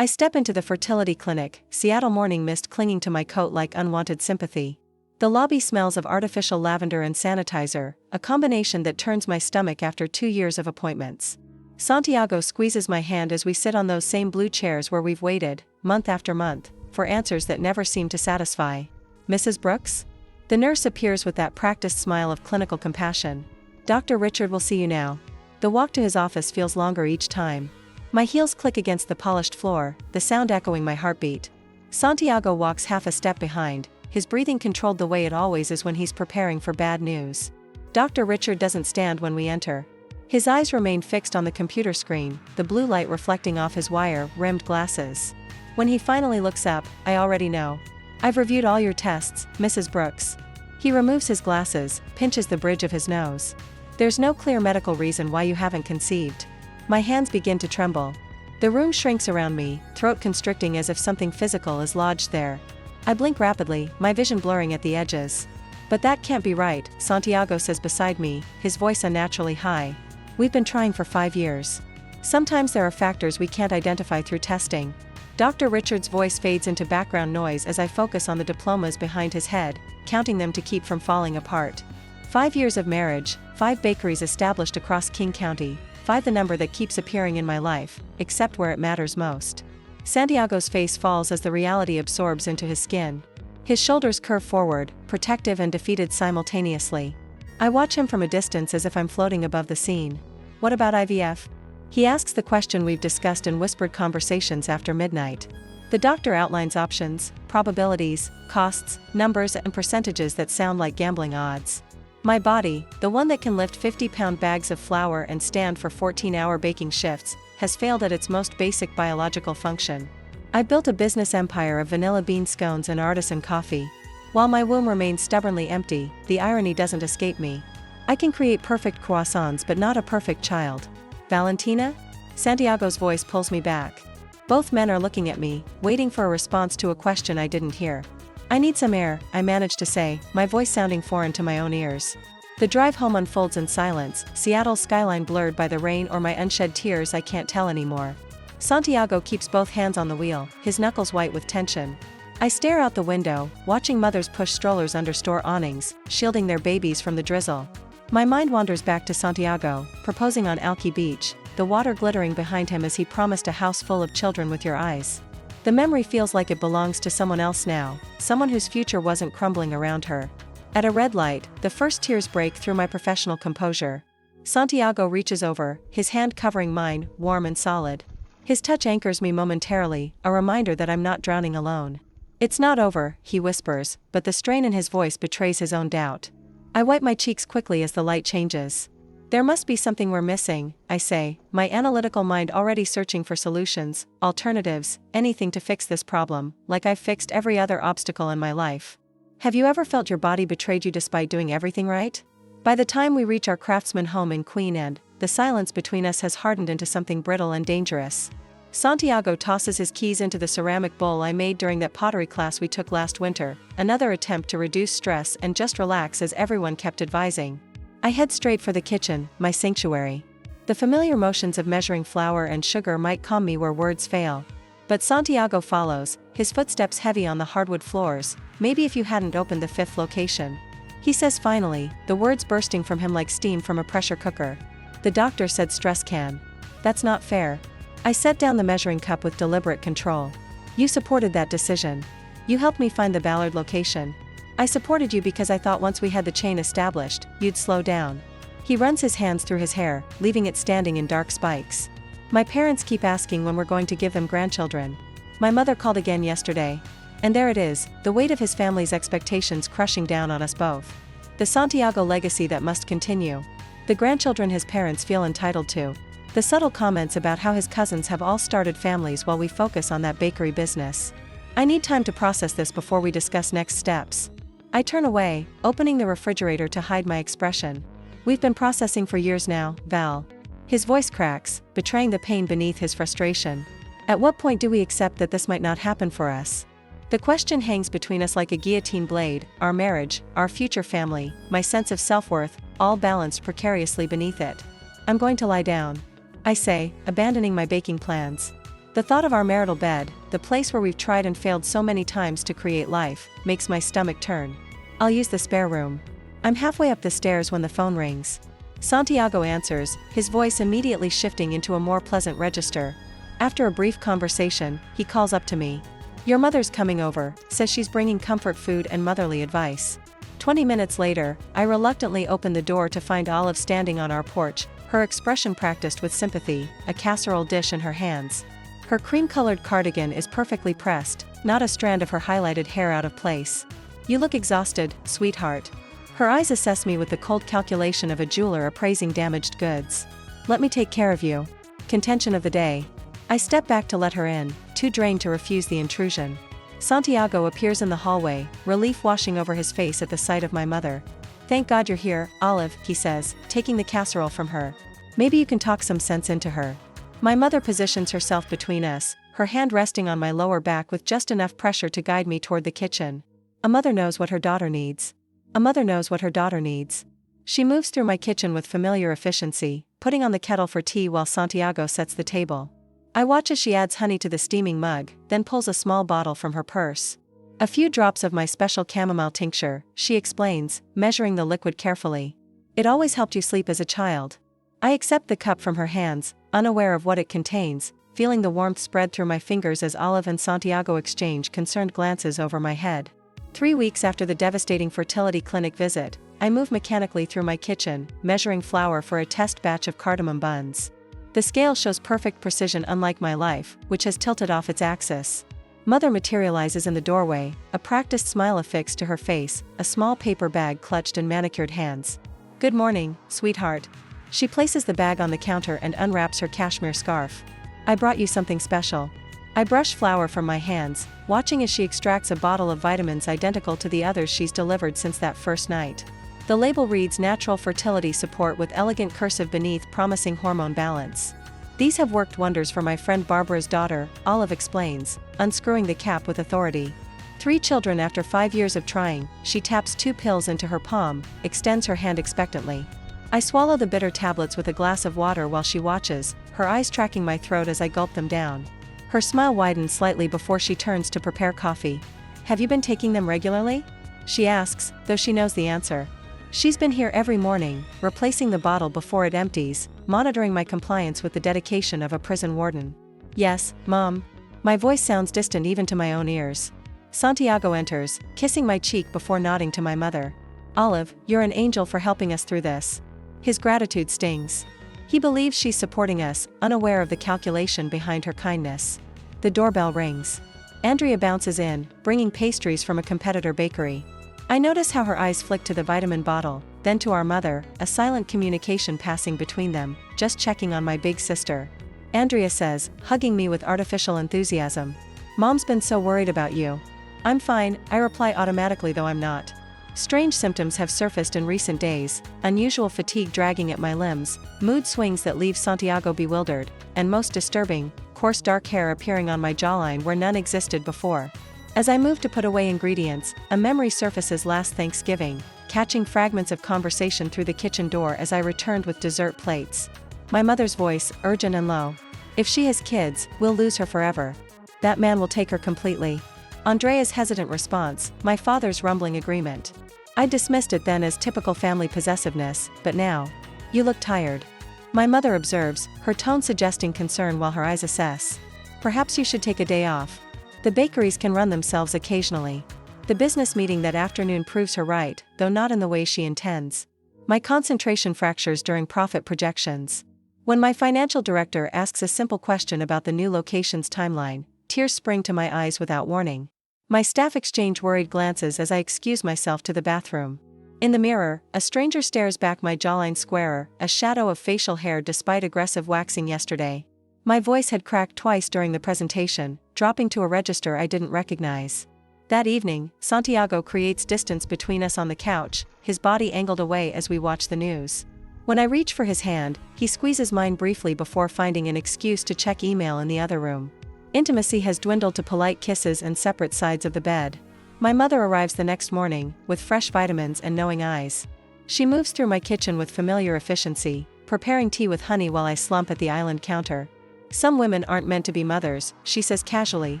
I step into the fertility clinic, Seattle morning mist clinging to my coat like unwanted sympathy. The lobby smells of artificial lavender and sanitizer, a combination that turns my stomach after 2 years of appointments. Santiago squeezes my hand as we sit on those same blue chairs where we've waited, month after month, for answers that never seem to satisfy. Mrs. Brooks? The nurse appears with that practiced smile of clinical compassion. Dr. Richard will see you now. The walk to his office feels longer each time. My heels click against the polished floor, the sound echoing my heartbeat. Santiago walks half a step behind, his breathing controlled the way it always is when he's preparing for bad news. Dr. Richard doesn't stand when we enter. His eyes remain fixed on the computer screen, the blue light reflecting off his wire-rimmed glasses. When he finally looks up, I already know. I've reviewed all your tests, Mrs. Brooks. He removes his glasses, pinches the bridge of his nose. There's no clear medical reason why you haven't conceived. My hands begin to tremble. The room shrinks around me, throat constricting as if something physical is lodged there. I blink rapidly, my vision blurring at the edges. But that can't be right, Santiago says beside me, his voice unnaturally high. We've been trying for 5 years. Sometimes there are factors we can't identify through testing. Dr. Richard's voice fades into background noise as I focus on the diplomas behind his head, counting them to keep from falling apart. 5 years of marriage, 5 bakeries established across King County, 5 the number that keeps appearing in my life, except where it matters most. Santiago's face falls as the reality absorbs into his skin. His shoulders curve forward, protective and defeated simultaneously. I watch him from a distance as if I'm floating above the scene. What about IVF? He asks the question we've discussed in whispered conversations after midnight. The doctor outlines options, probabilities, costs, numbers and percentages that sound like gambling odds. My body, the one that can lift 50-pound bags of flour and stand for 14-hour baking shifts, has failed at its most basic biological function. I built a business empire of vanilla bean scones and artisan coffee. While my womb remains stubbornly empty, the irony doesn't escape me. I can create perfect croissants but not a perfect child. Valentina? Santiago's voice pulls me back. Both men are looking at me, waiting for a response to a question I didn't hear. I need some air, I manage to say, my voice sounding foreign to my own ears. The drive home unfolds in silence, Seattle's skyline blurred by the rain or my unshed tears. I can't tell anymore. Santiago keeps both hands on the wheel, his knuckles white with tension. I stare out the window, watching mothers push strollers under store awnings, shielding their babies from the drizzle. My mind wanders back to Santiago, proposing on Alki Beach, the water glittering behind him as he promised a house full of children with your eyes. The memory feels like it belongs to someone else now, someone whose future wasn't crumbling around her. At a red light, the first tears break through my professional composure. Santiago reaches over, his hand covering mine, warm and solid. His touch anchors me momentarily, a reminder that I'm not drowning alone. It's not over, he whispers, but the strain in his voice betrays his own doubt. I wipe my cheeks quickly as the light changes. There must be something we're missing, I say, my analytical mind already searching for solutions, alternatives, anything to fix this problem, like I've fixed every other obstacle in my life. Have you ever felt your body betrayed you despite doing everything right? By the time we reach our Craftsman home in Queen Anne, the silence between us has hardened into something brittle and dangerous. Santiago tosses his keys into the ceramic bowl I made during that pottery class we took last winter, another attempt to reduce stress and just relax as everyone kept advising. I head straight for the kitchen, my sanctuary. The familiar motions of measuring flour and sugar might calm me where words fail. But Santiago follows, his footsteps heavy on the hardwood floors. Maybe if you hadn't opened the 5th location. He says finally, the words bursting from him like steam from a pressure cooker. The doctor said stress can. That's not fair. I set down the measuring cup with deliberate control. You supported that decision. You helped me find the Ballard location. I supported you because I thought once we had the chain established, you'd slow down. He runs his hands through his hair, leaving it standing in dark spikes. My parents keep asking when we're going to give them grandchildren. My mother called again yesterday. And there it is, the weight of his family's expectations crushing down on us both. The Santiago legacy that must continue. The grandchildren his parents feel entitled to. The subtle comments about how his cousins have all started families while we focus on that bakery business. I need time to process this before we discuss next steps. I turn away, opening the refrigerator to hide my expression. We've been processing for years now, Val. His voice cracks, betraying the pain beneath his frustration. At what point do we accept that this might not happen for us? The question hangs between us like a guillotine blade, our marriage, our future family, my sense of self-worth, all balanced precariously beneath it. I'm going to lie down. I say, abandoning my baking plans. The thought of our marital bed, the place where we've tried and failed so many times to create life, makes my stomach turn. I'll use the spare room. I'm halfway up the stairs when the phone rings. Santiago answers, his voice immediately shifting into a more pleasant register. After a brief conversation, he calls up to me. Your mother's coming over, says she's bringing comfort food and motherly advice. 20 minutes later, I reluctantly open the door to find Olive standing on our porch, her expression practiced with sympathy, a casserole dish in her hands. Her cream-colored cardigan is perfectly pressed, not a strand of her highlighted hair out of place. You look exhausted, sweetheart. Her eyes assess me with the cold calculation of a jeweler appraising damaged goods. Let me take care of you. Contention of the day. I step back to let her in, too drained to refuse the intrusion. Santiago appears in the hallway, relief washing over his face at the sight of my mother. Thank God you're here, Olive, he says, taking the casserole from her. Maybe you can talk some sense into her. My mother positions herself between us, her hand resting on my lower back with just enough pressure to guide me toward the kitchen. A mother knows what her daughter needs. A mother knows what her daughter needs. She moves through my kitchen with familiar efficiency, putting on the kettle for tea while Santiago sets the table. I watch as she adds honey to the steaming mug, then pulls a small bottle from her purse. A few drops of my special chamomile tincture, she explains, measuring the liquid carefully. It always helped you sleep as a child. I accept the cup from her hands, unaware of what it contains, feeling the warmth spread through my fingers as Olive and Santiago exchange concerned glances over my head. 3 weeks after the devastating fertility clinic visit, I move mechanically through my kitchen, measuring flour for a test batch of cardamom buns. The scale shows perfect precision unlike my life, which has tilted off its axis. Mother materializes in the doorway, a practiced smile affixed to her face, a small paper bag clutched in manicured hands. Good morning, sweetheart. She places the bag on the counter and unwraps her cashmere scarf. I brought you something special. I brush flour from my hands, watching as she extracts a bottle of vitamins identical to the others she's delivered since that first night. The label reads Natural Fertility Support with elegant cursive beneath promising hormone balance. These have worked wonders for my friend Barbara's daughter, Olive explains, unscrewing the cap with authority. 3 children after 5 years of trying, she taps 2 pills into her palm, extends her hand expectantly. I swallow the bitter tablets with a glass of water while she watches, her eyes tracking my throat as I gulp them down. Her smile widens slightly before she turns to prepare coffee. Have you been taking them regularly? She asks, though she knows the answer. She's been here every morning, replacing the bottle before it empties, monitoring my compliance with the dedication of a prison warden. Yes, Mom. My voice sounds distant even to my own ears. Santiago enters, kissing my cheek before nodding to my mother. Olive, you're an angel for helping us through this. His gratitude stings. He believes she's supporting us, unaware of the calculation behind her kindness. The doorbell rings. Andrea bounces in, bringing pastries from a competitor bakery. I notice how her eyes flick to the vitamin bottle, then to our mother, a silent communication passing between them, just checking on my big sister. Andrea says, hugging me with artificial enthusiasm. Mom's been so worried about you. I'm fine, I reply automatically though I'm not. Strange symptoms have surfaced in recent days, unusual fatigue dragging at my limbs, mood swings that leave Santiago bewildered, and most disturbing, coarse dark hair appearing on my jawline where none existed before. As I move to put away ingredients, a memory surfaces last Thanksgiving, catching fragments of conversation through the kitchen door as I returned with dessert plates. My mother's voice, urgent and low. If she has kids, we'll lose her forever. That man will take her completely. Andrea's hesitant response, my father's rumbling agreement. I dismissed it then as typical family possessiveness, but now. You look tired. My mother observes, her tone suggesting concern while her eyes assess. Perhaps you should take a day off. The bakeries can run themselves occasionally. The business meeting that afternoon proves her right, though not in the way she intends. My concentration fractures during profit projections. When my financial director asks a simple question about the new location's timeline, tears spring to my eyes without warning. My staff exchange worried glances as I excuse myself to the bathroom. In the mirror, a stranger stares back, my jawline squarer, a shadow of facial hair despite aggressive waxing yesterday. My voice had cracked twice during the presentation, dropping to a register I didn't recognize. That evening, Santiago creates distance between us on the couch, his body angled away as we watch the news. When I reach for his hand, he squeezes mine briefly before finding an excuse to check email in the other room. Intimacy has dwindled to polite kisses and separate sides of the bed. My mother arrives the next morning, with fresh vitamins and knowing eyes. She moves through my kitchen with familiar efficiency, preparing tea with honey while I slump at the island counter. Some women aren't meant to be mothers, she says casually,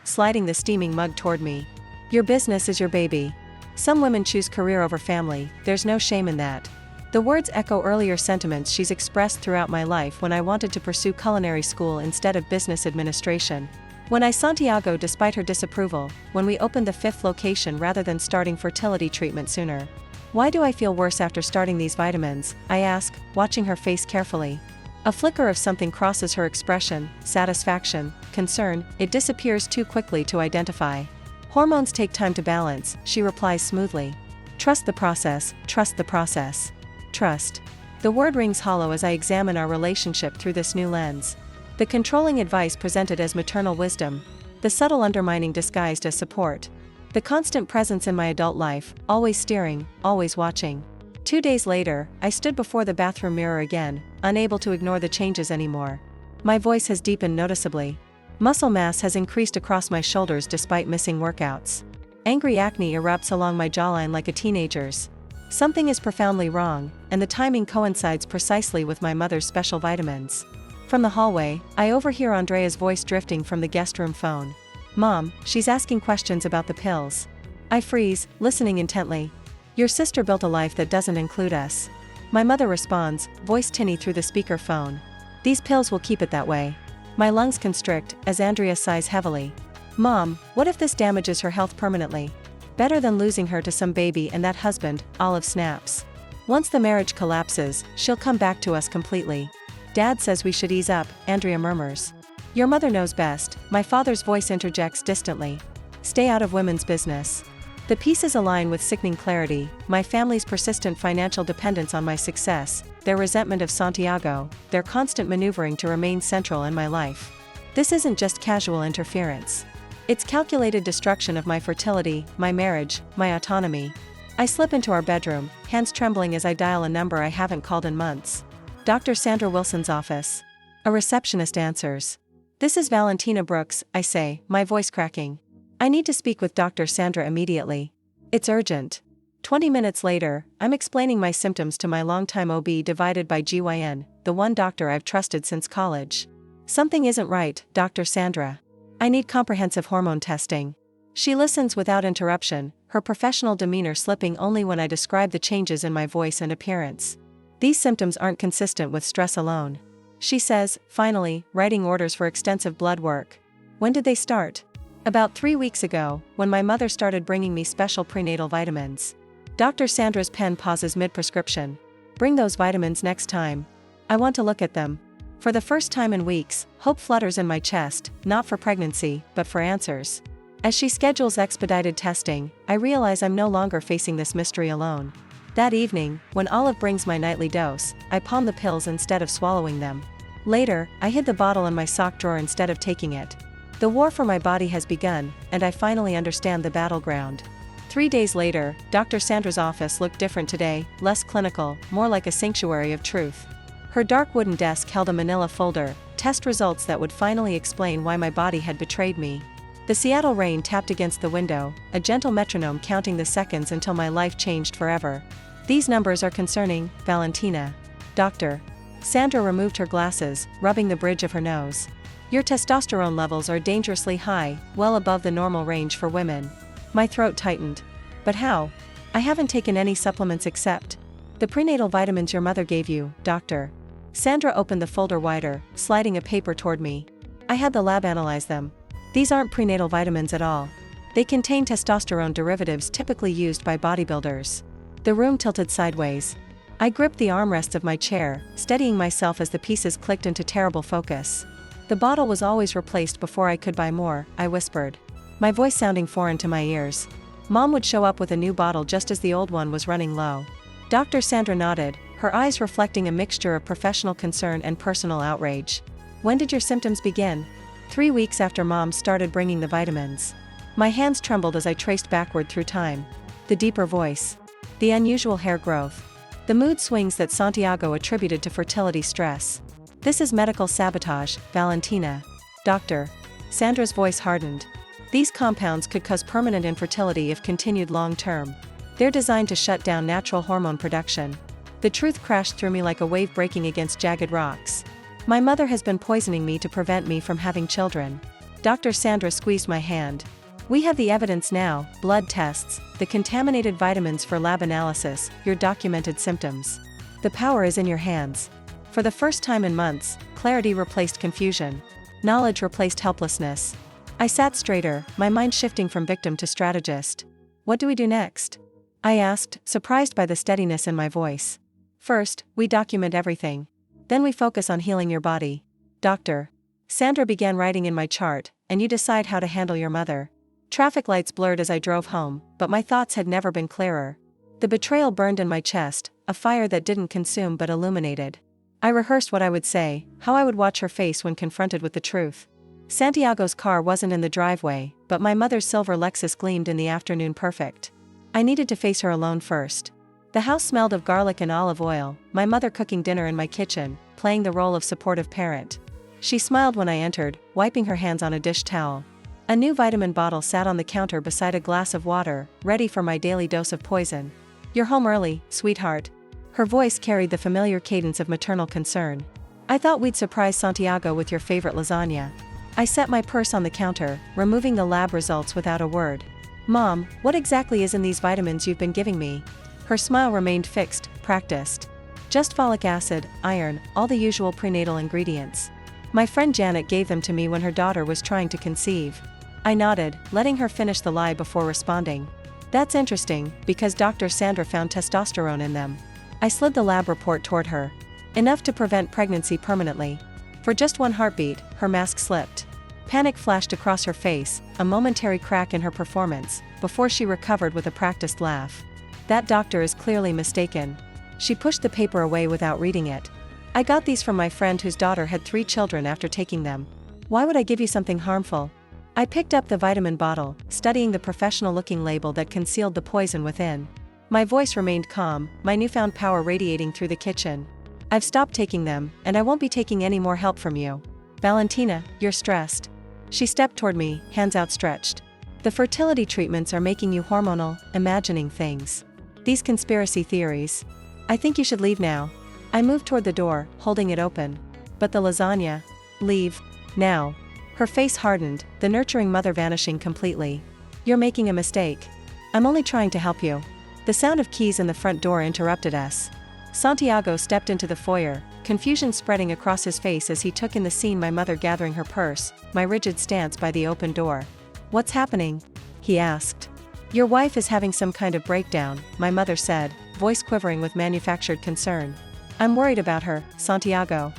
sliding the steaming mug toward me. Your business is your baby. Some women choose career over family, there's no shame in that. The words echo earlier sentiments she's expressed throughout my life when I wanted to pursue culinary school instead of business administration. When I Santiago despite her disapproval, when we opened the 5th location rather than starting fertility treatment sooner. Why do I feel worse after starting these vitamins, I ask, watching her face carefully. A flicker of something crosses her expression, satisfaction, concern, it disappears too quickly to identify. Hormones take time to balance, she replies smoothly. Trust the process, trust the process. Trust. The word rings hollow as I examine our relationship through this new lens. The controlling advice presented as maternal wisdom. The subtle undermining disguised as support. The constant presence in my adult life, always steering, always watching. 2 days later, I stood before the bathroom mirror again, unable to ignore the changes anymore. My voice has deepened noticeably. Muscle mass has increased across my shoulders despite missing workouts. Angry acne erupts along my jawline like a teenager's. Something is profoundly wrong, and the timing coincides precisely with my mother's special vitamins. From the hallway, I overhear Andrea's voice drifting from the guest room phone. Mom, she's asking questions about the pills. I freeze, listening intently. Your sister built a life that doesn't include us. My mother responds, voice tinny through the speakerphone. These pills will keep it that way. My lungs constrict, as Andrea sighs heavily. Mom, what if this damages her health permanently? Better than losing her to some baby and that husband, Olive snaps. Once the marriage collapses, she'll come back to us completely. Dad says we should ease up, Andrea murmurs. Your mother knows best, my father's voice interjects distantly. Stay out of women's business. The pieces align with sickening clarity, my family's persistent financial dependence on my success, their resentment of Santiago, their constant maneuvering to remain central in my life. This isn't just casual interference. It's calculated destruction of my fertility, my marriage, my autonomy. I slip into our bedroom, hands trembling as I dial a number I haven't called in months. Dr. Sandra Wilson's office. A receptionist answers. This is Valentina Brooks, I say, my voice cracking. I need to speak with Dr. Sandra immediately. It's urgent. 20 minutes later, I'm explaining my symptoms to my longtime OB divided by GYN, the one doctor I've trusted since college. Something isn't right, Dr. Sandra. I need comprehensive hormone testing. She listens without interruption, her professional demeanor slipping only when I describe the changes in my voice and appearance. These symptoms aren't consistent with stress alone. She says, finally, writing orders for extensive blood work. When did they start? About 3 weeks ago, when my mother started bringing me special prenatal vitamins. Dr. Sandra's pen pauses mid-prescription. Bring those vitamins next time. I want to look at them. For the first time in weeks, hope flutters in my chest, not for pregnancy, but for answers. As she schedules expedited testing, I realize I'm no longer facing this mystery alone. That evening, when Olive brings my nightly dose, I palm the pills instead of swallowing them. Later, I hid the bottle in my sock drawer instead of taking it. The war for my body has begun, and I finally understand the battleground. 3 days later, Dr. Sandra's office looked different today, less clinical, more like a sanctuary of truth. Her dark wooden desk held a manila folder, test results that would finally explain why my body had betrayed me. The Seattle rain tapped against the window, a gentle metronome counting the seconds until my life changed forever. These numbers are concerning, Valentina. Doctor. Sandra removed her glasses, rubbing the bridge of her nose. Your testosterone levels are dangerously high, well above the normal range for women. My throat tightened. But how? I haven't taken any supplements except the prenatal vitamins your mother gave you, doctor. Sandra opened the folder wider, sliding a paper toward me. I had the lab analyze them. These aren't prenatal vitamins at all. They contain testosterone derivatives typically used by bodybuilders. The room tilted sideways. I gripped the armrests of my chair, steadying myself as the pieces clicked into terrible focus. The bottle was always replaced before I could buy more, I whispered. My voice sounding foreign to my ears. Mom would show up with a new bottle just as the old one was running low. Dr. Sandra nodded, her eyes reflecting a mixture of professional concern and personal outrage. When did your symptoms begin? 3 weeks after Mom started bringing the vitamins. My hands trembled as I traced backward through time. The deeper voice. The unusual hair growth. The mood swings that Santiago attributed to fertility stress. This is medical sabotage, Valentina. Doctor. Sandra's voice hardened. These compounds could cause permanent infertility if continued long-term. They're designed to shut down natural hormone production. The truth crashed through me like a wave breaking against jagged rocks. My mother has been poisoning me to prevent me from having children. Dr. Sandra squeezed my hand. We have the evidence now, blood tests, the contaminated vitamins for lab analysis, your documented symptoms. The power is in your hands. For the first time in months, clarity replaced confusion. Knowledge replaced helplessness. I sat straighter, my mind shifting from victim to strategist. What do we do next? I asked, surprised by the steadiness in my voice. First, we document everything. Then we focus on healing your body. Doctor. Sandra began writing in my chart, and you decide how to handle your mother. Traffic lights blurred as I drove home, but my thoughts had never been clearer. The betrayal burned in my chest, a fire that didn't consume but illuminated. I rehearsed what I would say, how I would watch her face when confronted with the truth. Santiago's car wasn't in the driveway, but my mother's silver Lexus gleamed in the afternoon perfect. I needed to face her alone first. The house smelled of garlic and olive oil, my mother cooking dinner in my kitchen, playing the role of supportive parent. She smiled when I entered, wiping her hands on a dish towel. A new vitamin bottle sat on the counter beside a glass of water, ready for my daily dose of poison. You're home early, sweetheart. Her voice carried the familiar cadence of maternal concern. I thought we'd surprise Santiago with your favorite lasagna. I set my purse on the counter, removing the lab results without a word. Mom, what exactly is in these vitamins you've been giving me? Her smile remained fixed, practiced. Just folic acid, iron, all the usual prenatal ingredients. My friend Janet gave them to me when her daughter was trying to conceive. I nodded, letting her finish the lie before responding. That's interesting, because Dr. Sandra found testosterone in them. I slid the lab report toward her. Enough to prevent pregnancy permanently. For just one heartbeat, her mask slipped. Panic flashed across her face, a momentary crack in her performance, before she recovered with a practiced laugh. That doctor is clearly mistaken. She pushed the paper away without reading it. I got these from my friend whose daughter had 3 children after taking them. Why would I give you something harmful? I picked up the vitamin bottle, studying the professional-looking label that concealed the poison within. My voice remained calm, my newfound power radiating through the kitchen. I've stopped taking them, and I won't be taking any more help from you. Valentina, you're stressed. She stepped toward me, hands outstretched. The fertility treatments are making you hormonal, imagining things. These conspiracy theories. I think you should leave now. I moved toward the door, holding it open. But the lasagna. Leave. Now. Her face hardened, the nurturing mother vanishing completely. You're making a mistake. I'm only trying to help you. The sound of keys in the front door interrupted us. Santiago stepped into the foyer, confusion spreading across his face as he took in the scene, my mother gathering her purse, my rigid stance by the open door. What's happening? He asked. Your wife is having some kind of breakdown, my mother said, voice quivering with manufactured concern. I'm worried about her, Santiago.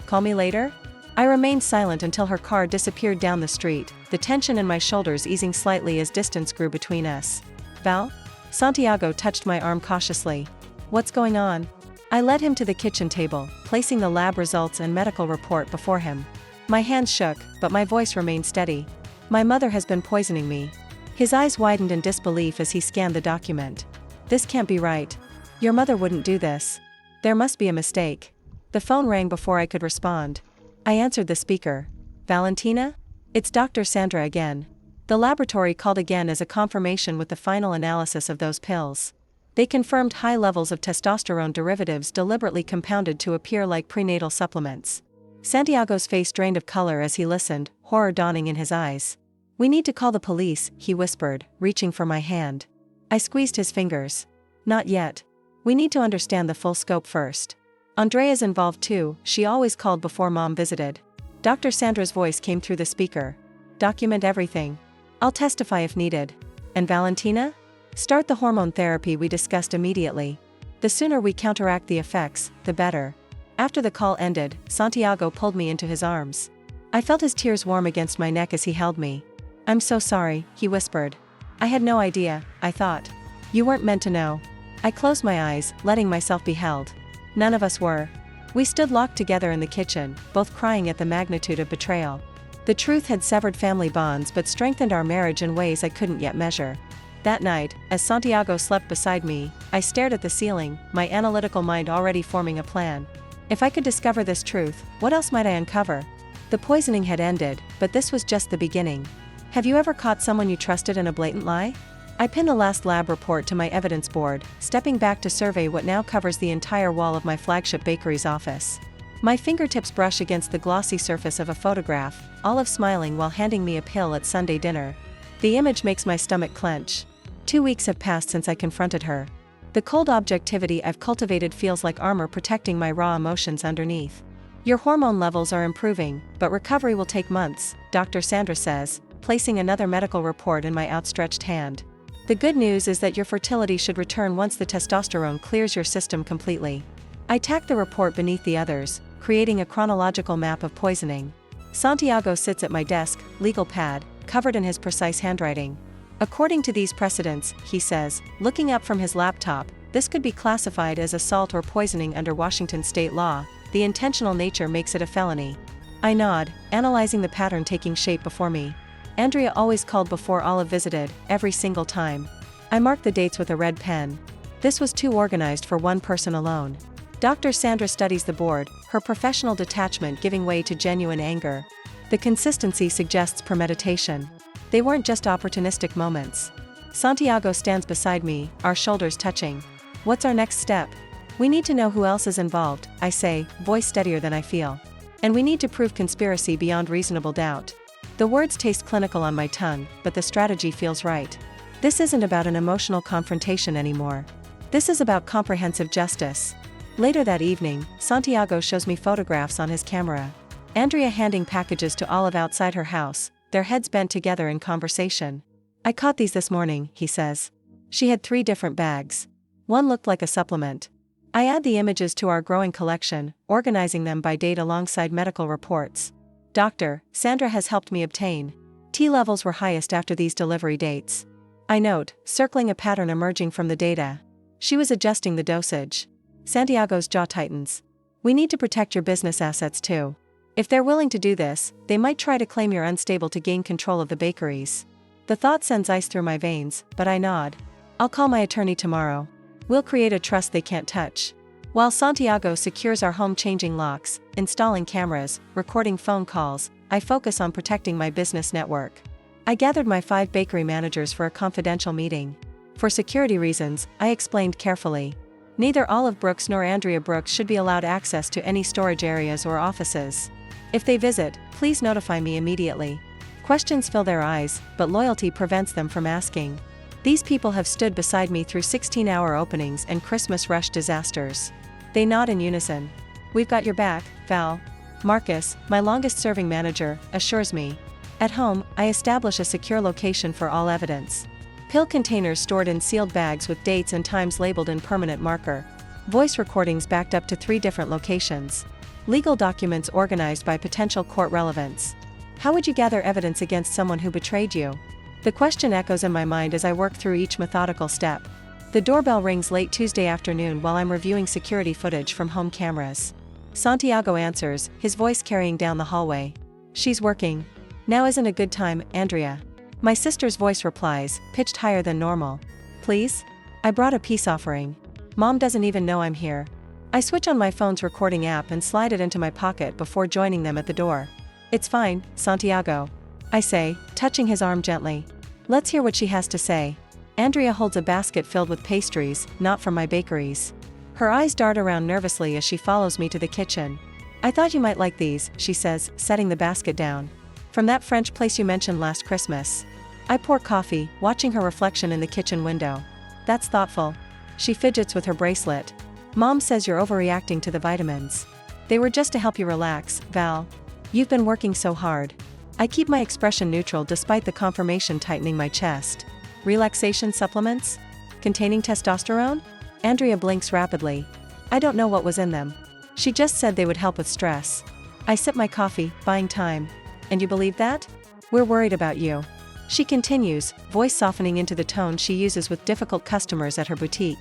Call me later? I remained silent until her car disappeared down the street, the tension in my shoulders easing slightly as distance grew between us. Val? Santiago touched my arm cautiously. What's going on? I led him to the kitchen table, placing the lab results and medical report before him. My hands shook, but my voice remained steady. My mother has been poisoning me. His eyes widened in disbelief as he scanned the document. This can't be right. Your mother wouldn't do this. There must be a mistake. The phone rang before I could respond. I answered the speaker. Valentina? It's Dr. Sandra again. The laboratory called again as a confirmation with the final analysis of those pills. They confirmed high levels of testosterone derivatives deliberately compounded to appear like prenatal supplements. Santiago's face drained of color as he listened, horror dawning in his eyes. We need to call the police, he whispered, reaching for my hand. I squeezed his fingers. Not yet. We need to understand the full scope first. Andrea's involved too, she always called before Mom visited. Dr. Sandra's voice came through the speaker. Document everything. I'll testify if needed. And Valentina? Start the hormone therapy we discussed immediately. The sooner we counteract the effects, the better. After the call ended, Santiago pulled me into his arms. I felt his tears warm against my neck as he held me. I'm so sorry, he whispered. I had no idea, I thought. You weren't meant to know. I closed my eyes, letting myself be held. None of us were. We stood locked together in the kitchen, both crying at the magnitude of betrayal. The truth had severed family bonds but strengthened our marriage in ways I couldn't yet measure. That night, as Santiago slept beside me, I stared at the ceiling, my analytical mind already forming a plan. If I could discover this truth, what else might I uncover? The poisoning had ended, but this was just the beginning. Have you ever caught someone you trusted in a blatant lie? I pinned the last lab report to my evidence board, stepping back to survey what now covers the entire wall of my flagship bakery's office. My fingertips brush against the glossy surface of a photograph, Olive smiling while handing me a pill at Sunday dinner. The image makes my stomach clench. 2 weeks have passed since I confronted her. The cold objectivity I've cultivated feels like armor protecting my raw emotions underneath. Your hormone levels are improving, but recovery will take months, Dr. Sandra says, placing another medical report in my outstretched hand. The good news is that your fertility should return once the testosterone clears your system completely. I tack the report beneath the others, creating a chronological map of poisoning. Santiago sits at my desk, legal pad, covered in his precise handwriting. According to these precedents, he says, looking up from his laptop, this could be classified as assault or poisoning under Washington state law. The intentional nature makes it a felony. I nod, analyzing the pattern taking shape before me. Andrea always called before Olive visited, every single time. I marked the dates with a red pen. This was too organized for one person alone. Dr. Sandra studies the board, her professional detachment giving way to genuine anger. The consistency suggests premeditation. They weren't just opportunistic moments. Santiago stands beside me, our shoulders touching. What's our next step? We need to know who else is involved, I say, voice steadier than I feel. And we need to prove conspiracy beyond reasonable doubt. The words taste clinical on my tongue, but the strategy feels right. This isn't about an emotional confrontation anymore. This is about comprehensive justice. Later that evening, Santiago shows me photographs on his camera. Andrea handing packages to Olive outside her house, their heads bent together in conversation. I caught these this morning, he says. She had 3 different bags. One looked like a supplement. I add the images to our growing collection, organizing them by date alongside medical reports. Dr. Sandra has helped me obtain. T levels were highest after these delivery dates. I note, circling a pattern emerging from the data. She was adjusting the dosage. Santiago's jaw tightens. We need to protect your business assets too. If they're willing to do this, they might try to claim you're unstable to gain control of the bakeries. The thought sends ice through my veins, but I nod. I'll call my attorney tomorrow. We'll create a trust they can't touch. While Santiago secures our home changing locks, installing cameras, recording phone calls, I focus on protecting my business network. I gathered my 5 bakery managers for a confidential meeting. For security reasons, I explained carefully. Neither Olive Brooks nor Andrea Brooks should be allowed access to any storage areas or offices. If they visit, please notify me immediately. Questions fill their eyes, but loyalty prevents them from asking. These people have stood beside me through 16-hour openings and Christmas rush disasters. They nod in unison. We've got your back, Val. Marcus, my longest-serving manager, assures me. At home, I establish a secure location for all evidence. Pill containers stored in sealed bags with dates and times labeled in permanent marker. Voice recordings backed up to 3 different locations. Legal documents organized by potential court relevance. How would you gather evidence against someone who betrayed you? The question echoes in my mind as I work through each methodical step. The doorbell rings late Tuesday afternoon while I'm reviewing security footage from home cameras. Santiago answers, his voice carrying down the hallway. She's working. Now isn't a good time, Andrea. My sister's voice replies, pitched higher than normal. Please? I brought a peace offering. Mom doesn't even know I'm here. I switch on my phone's recording app and slide it into my pocket before joining them at the door. It's fine, Santiago. I say, touching his arm gently. Let's hear what she has to say. Andrea holds a basket filled with pastries, not from my bakeries. Her eyes dart around nervously as she follows me to the kitchen. I thought you might like these, she says, setting the basket down. From that French place you mentioned last Christmas. I pour coffee, watching her reflection in the kitchen window. That's thoughtful. She fidgets with her bracelet. Mom says you're overreacting to the vitamins. They were just to help you relax, Val. You've been working so hard. I keep my expression neutral despite the confirmation tightening my chest. Relaxation supplements? Containing testosterone? Andrea blinks rapidly. I don't know what was in them. She just said they would help with stress. I sip my coffee, buying time. And you believe that? We're worried about you. She continues, voice softening into the tone she uses with difficult customers at her boutique.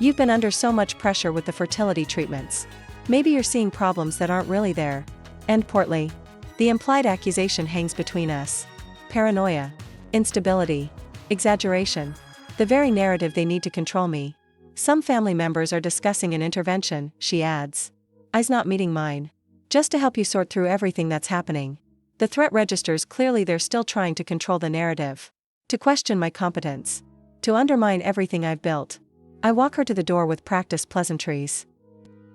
You've been under so much pressure with the fertility treatments. Maybe you're seeing problems that aren't really there. And portly. The implied accusation hangs between us. Paranoia. Instability. Exaggeration. The very narrative they need to control me. Some family members are discussing an intervention, she adds. Eyes not meeting mine. Just to help you sort through everything that's happening. The threat registers clearly they're still trying to control the narrative. To question my competence. To undermine everything I've built. I walk her to the door with practiced pleasantries.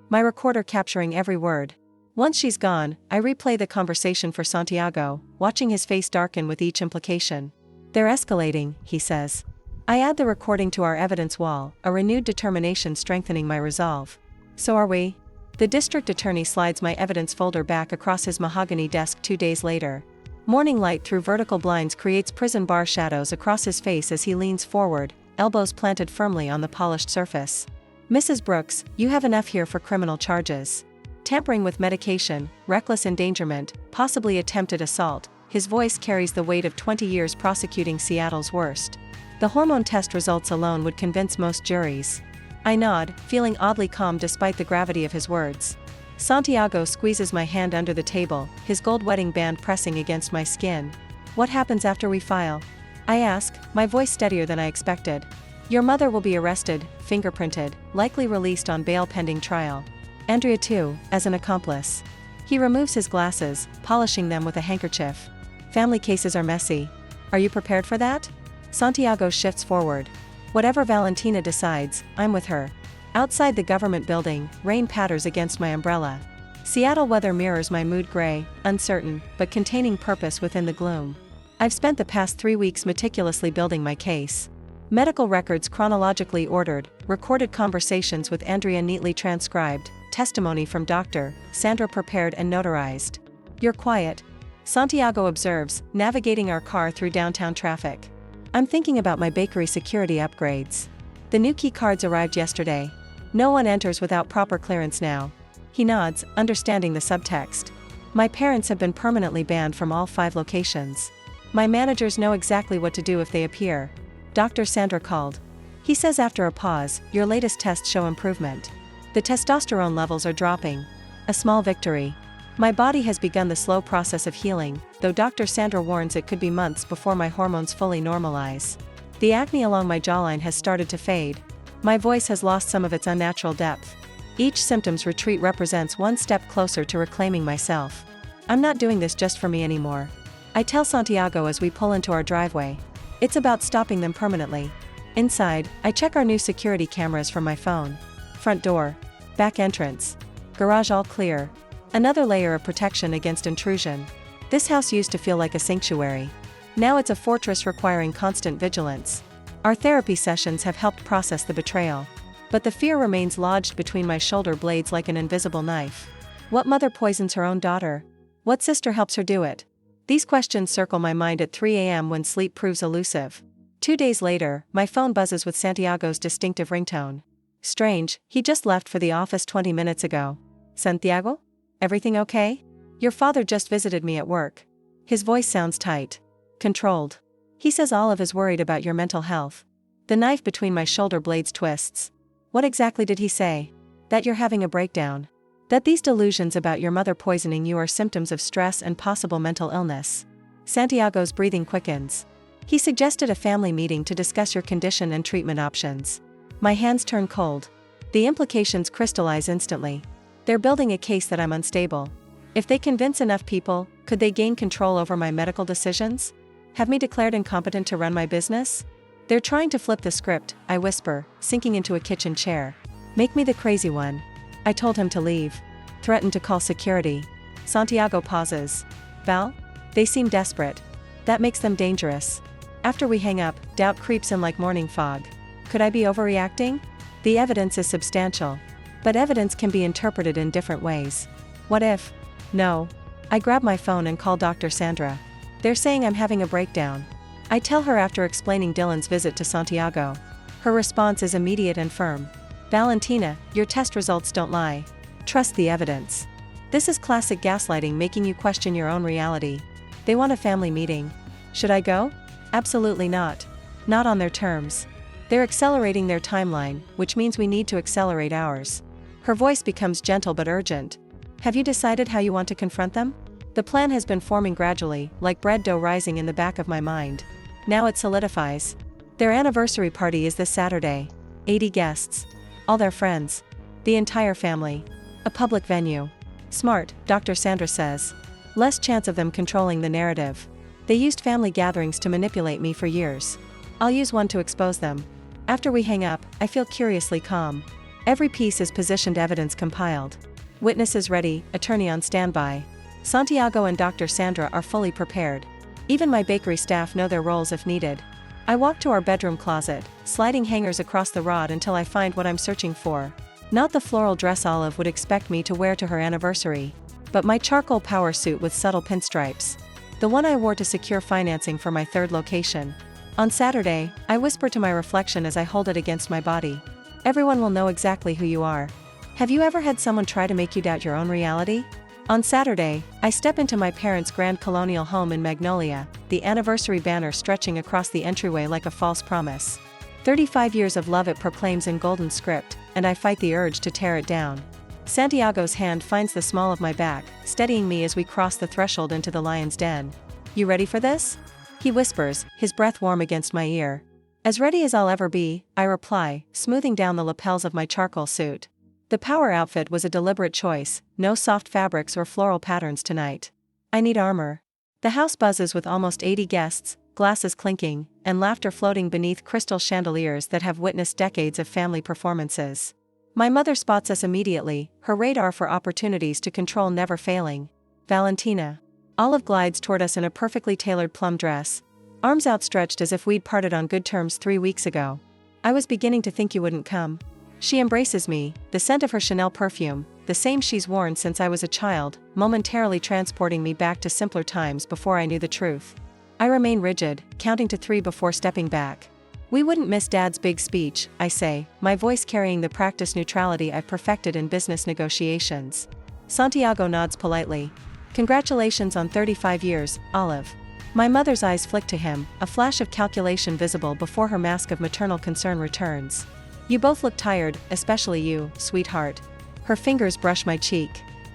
My recorder capturing every word. Once she's gone, I replay the conversation for Santiago, watching his face darken with each implication. "They're escalating," he says. I add the recording to our evidence wall, a renewed determination strengthening my resolve. "So are we?" The district attorney slides my evidence folder back across his mahogany desk 2 days later. Morning light through vertical blinds creates prison bar shadows across his face as he leans forward, elbows planted firmly on the polished surface. "Mrs. Brooks, you have enough here for criminal charges. Tampering with medication, reckless endangerment, possibly attempted assault." His voice carries the weight of 20 years prosecuting Seattle's worst. The hormone test results alone would convince most juries. I nod, feeling oddly calm despite the gravity of his words. Santiago squeezes my hand under the table, his gold wedding band pressing against my skin. "What happens after we file?" I ask, my voice steadier than I expected. "Your mother will be arrested, fingerprinted, likely released on bail pending trial. Andrea too, as an accomplice." He removes his glasses, polishing them with a handkerchief. "Family cases are messy. Are you prepared for that?" Santiago shifts forward. "Whatever Valentina decides, I'm with her." Outside the government building, rain patters against my umbrella. Seattle weather mirrors my mood, gray, uncertain, but containing purpose within the gloom. I've spent the past 3 weeks meticulously building my case. Medical records chronologically ordered, recorded conversations with Andrea neatly transcribed, testimony from Dr. Sandra prepared and notarized. "You're quiet," Santiago observes, navigating our car through downtown traffic. "I'm thinking about my bakery security upgrades. The new key cards arrived yesterday. No one enters without proper clearance now." He nods, understanding the subtext. "My parents have been permanently banned from all 5 locations. My managers know exactly what to do if they appear. Dr. Sandra called." He says after a pause, "Your latest tests show improvement. The testosterone levels are dropping. A small victory. My body has begun the slow process of healing, though Dr. Sandra warns it could be months before my hormones fully normalize. The acne along my jawline has started to fade. My voice has lost some of its unnatural depth. Each symptom's retreat represents one step closer to reclaiming myself. I'm not doing this just for me anymore." I tell Santiago as we pull into our driveway. "It's about stopping them permanently." Inside, I check our new security cameras from my phone. Front door. Back entrance. Garage all clear. Another layer of protection against intrusion. This house used to feel like a sanctuary. Now it's a fortress requiring constant vigilance. Our therapy sessions have helped process the betrayal. But the fear remains lodged between my shoulder blades like an invisible knife. What mother poisons her own daughter? What sister helps her do it? These questions circle my mind at 3 a.m. when sleep proves elusive. 2 days later, my phone buzzes with Santiago's distinctive ringtone. Strange, he just left for the office 20 minutes ago. "Santiago? Everything okay? Your father just visited me at work." His voice sounds tight. Controlled. He says Olive is worried about your mental health. The knife between my shoulder blades twists. What exactly did he say? That you're having a breakdown. That these delusions about your mother poisoning you are symptoms of stress and possible mental illness. Santiago's breathing quickens. He suggested a family meeting to discuss your condition and treatment options. My hands turn cold. The implications crystallize instantly. They're building a case that I'm unstable. If they convince enough people, could they gain control over my medical decisions? Have me declared incompetent to run my business? They're trying to flip the script, I whisper, sinking into a kitchen chair. Make me the crazy one. I told him to leave. Threatened to call security. Santiago pauses. Val? They seem desperate. That makes them dangerous. After we hang up, doubt creeps in like morning fog. Could I be overreacting? The evidence is substantial. But evidence can be interpreted in different ways. What if? No. I grab my phone and call Dr. Sandra. They're saying I'm having a breakdown. I tell her after explaining Dylan's visit to Santiago. Her response is immediate and firm. Valentina, your test results don't lie. Trust the evidence. This is classic gaslighting, making you question your own reality. They want a family meeting. Should I go? Absolutely not. Not on their terms. They're accelerating their timeline, which means we need to accelerate ours. Her voice becomes gentle but urgent. Have you decided how you want to confront them? The plan has been forming gradually, like bread dough rising in the back of my mind. Now it solidifies. Their anniversary party is this Saturday. 80 guests. All their friends. The entire family. A public venue. Smart, Dr. Sandra says. Less chance of them controlling the narrative. They used family gatherings to manipulate me for years. I'll use one to expose them. After we hang up, I feel curiously calm. Every piece is positioned evidence compiled. Witnesses ready, attorney on standby. Santiago and Dr. Sandra are fully prepared. Even my bakery staff know their roles if needed. I walk to our bedroom closet, sliding hangers across the rod until I find what I'm searching for. Not the floral dress Olive would expect me to wear to her anniversary, but my charcoal power suit with subtle pinstripes. The one I wore to secure financing for my third location. On Saturday, I whisper to my reflection as I hold it against my body. Everyone will know exactly who you are. Have you ever had someone try to make you doubt your own reality? On Saturday, I step into my parents' grand colonial home in Magnolia, the anniversary banner stretching across the entryway like a false promise. 35 years of love it proclaims in golden script, and I fight the urge to tear it down. Santiago's hand finds the small of my back, steadying me as we cross the threshold into the lion's den. You ready for this? He whispers, his breath warm against my ear. As ready as I'll ever be, I reply, smoothing down the lapels of my charcoal suit. The power outfit was a deliberate choice, no soft fabrics or floral patterns tonight. I need armor. The house buzzes with almost 80 guests, glasses clinking, and laughter floating beneath crystal chandeliers that have witnessed decades of family performances. My mother spots us immediately, her radar for opportunities to control never failing. Valentina. Olive glides toward us in a perfectly tailored plum dress, arms outstretched as if we'd parted on good terms 3 weeks ago. I was beginning to think you wouldn't come. She embraces me, the scent of her Chanel perfume, the same she's worn since I was a child, momentarily transporting me back to simpler times before I knew the truth. I remain rigid, counting to 3 before stepping back. We wouldn't miss Dad's big speech, I say, my voice carrying the practiced neutrality I've perfected in business negotiations. Santiago nods politely. Congratulations on 35 years, Olive. My mother's eyes flick to him, a flash of calculation visible before her mask of maternal concern returns. You both look tired, especially you, sweetheart. Her fingers brush my cheek.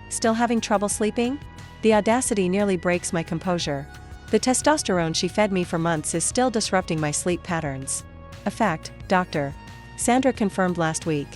Still having trouble sleeping? The audacity nearly breaks my composure. The testosterone she fed me for months is still disrupting my sleep patterns. A fact, Dr. Sandra confirmed last week.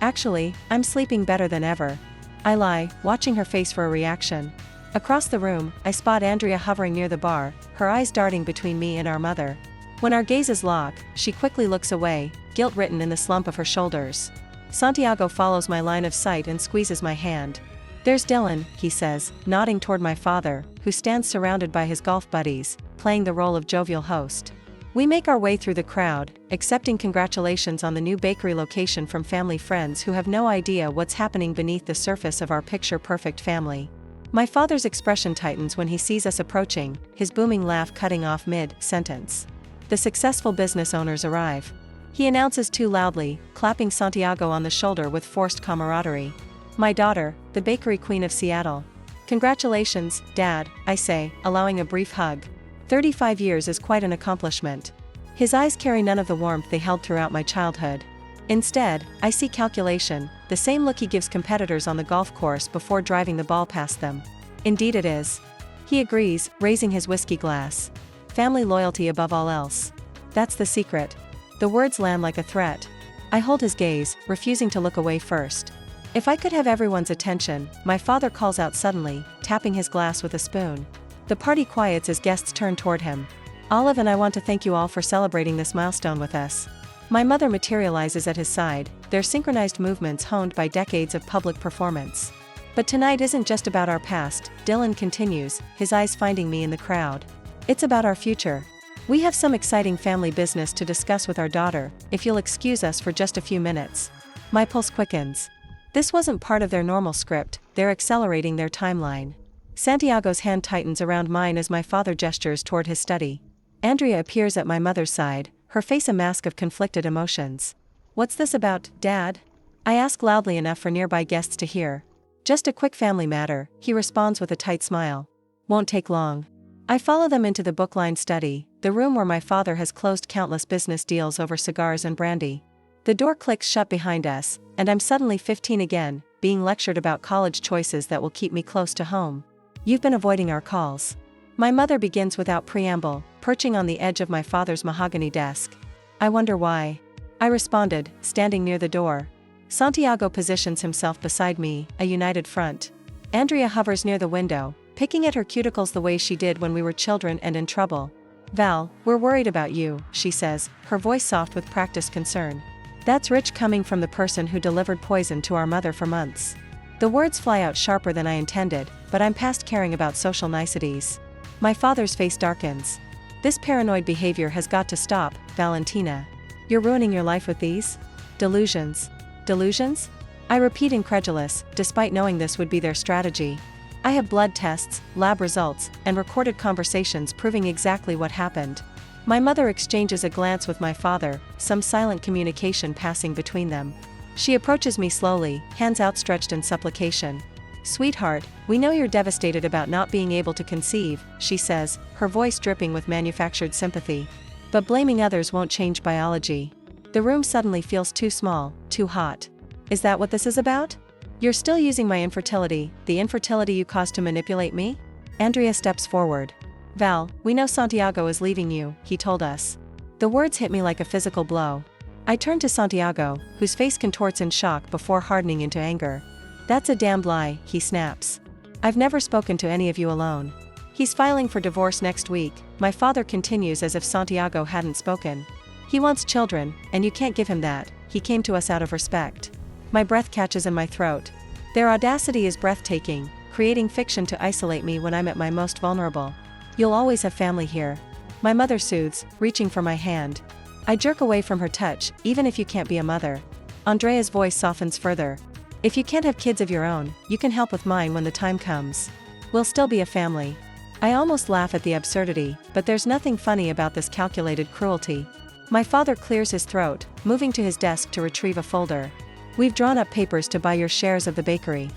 Actually, I'm sleeping better than ever. I lie, watching her face for a reaction. Across the room, I spot Andrea hovering near the bar, her eyes darting between me and our mother. When our gazes lock, she quickly looks away, guilt written in the slump of her shoulders. Santiago follows my line of sight and squeezes my hand. There's Dylan, he says, nodding toward my father, who stands surrounded by his golf buddies, playing the role of jovial host. We make our way through the crowd, accepting congratulations on the new bakery location from family friends who have no idea what's happening beneath the surface of our picture-perfect family. My father's expression tightens when he sees us approaching, his booming laugh cutting off mid-sentence. The successful business owners arrive. He announces too loudly, clapping Santiago on the shoulder with forced camaraderie. My daughter, the bakery queen of Seattle. Congratulations, Dad, I say, allowing a brief hug. 35 years is quite an accomplishment. His eyes carry none of the warmth they held throughout my childhood. Instead, I see calculation, the same look he gives competitors on the golf course before driving the ball past them. Indeed it is. He agrees, raising his whiskey glass. Family loyalty above all else. That's the secret. The words land like a threat. I hold his gaze, refusing to look away first. If I could have everyone's attention, my father calls out suddenly, tapping his glass with a spoon. The party quiets as guests turn toward him. Olive and I want to thank you all for celebrating this milestone with us. My mother materializes at his side, their synchronized movements honed by decades of public performance. But tonight isn't just about our past, Dylan continues, his eyes finding me in the crowd. It's about our future. We have some exciting family business to discuss with our daughter, if you'll excuse us for just a few minutes. My pulse quickens. This wasn't part of their normal script, they're accelerating their timeline. Santiago's hand tightens around mine as my father gestures toward his study. Andrea appears at my mother's side, her face a mask of conflicted emotions. What's this about, Dad? I ask loudly enough for nearby guests to hear. Just a quick family matter, he responds with a tight smile. Won't take long. I follow them into the book-lined study, the room where my father has closed countless business deals over cigars and brandy. The door clicks shut behind us, and I'm suddenly 15 again, being lectured about college choices that will keep me close to home. You've been avoiding our calls. My mother begins without preamble, perching on the edge of my father's mahogany desk. I wonder why. I responded, standing near the door. Santiago positions himself beside me, a united front. Andrea hovers near the window, picking at her cuticles the way she did when we were children and in trouble. Val, we're worried about you, she says, her voice soft with practiced concern. That's rich coming from the person who delivered poison to our mother for months. The words fly out sharper than I intended, but I'm past caring about social niceties. My father's face darkens. This paranoid behavior has got to stop, Valentina. You're ruining your life with these delusions. Delusions? I repeat, incredulous, despite knowing this would be their strategy. I have blood tests, lab results, and recorded conversations proving exactly what happened. My mother exchanges a glance with my father, some silent communication passing between them. She approaches me slowly, hands outstretched in supplication. "Sweetheart, we know you're devastated about not being able to conceive," she says, her voice dripping with manufactured sympathy. "But blaming others won't change biology." The room suddenly feels too small, too hot. "Is that what this is about? You're still using my infertility, the infertility you caused to manipulate me?" Andrea steps forward. "Val, we know Santiago is leaving you," he told us. The words hit me like a physical blow. I turn to Santiago, whose face contorts in shock before hardening into anger. "That's a damned lie," he snaps. "I've never spoken to any of you alone." "He's filing for divorce next week," my father continues as if Santiago hadn't spoken. "He wants children, and you can't give him that. He came to us out of respect." My breath catches in my throat. Their audacity is breathtaking, creating fiction to isolate me when I'm at my most vulnerable. "You'll always have family here," my mother soothes, reaching for my hand. I jerk away from her touch, "even if you can't be a mother." Andrea's voice softens further. "If you can't have kids of your own, you can help with mine when the time comes. We'll still be a family." I almost laugh at the absurdity, but there's nothing funny about this calculated cruelty. My father clears his throat, moving to his desk to retrieve a folder. "We've drawn up papers to buy your shares of the bakery,"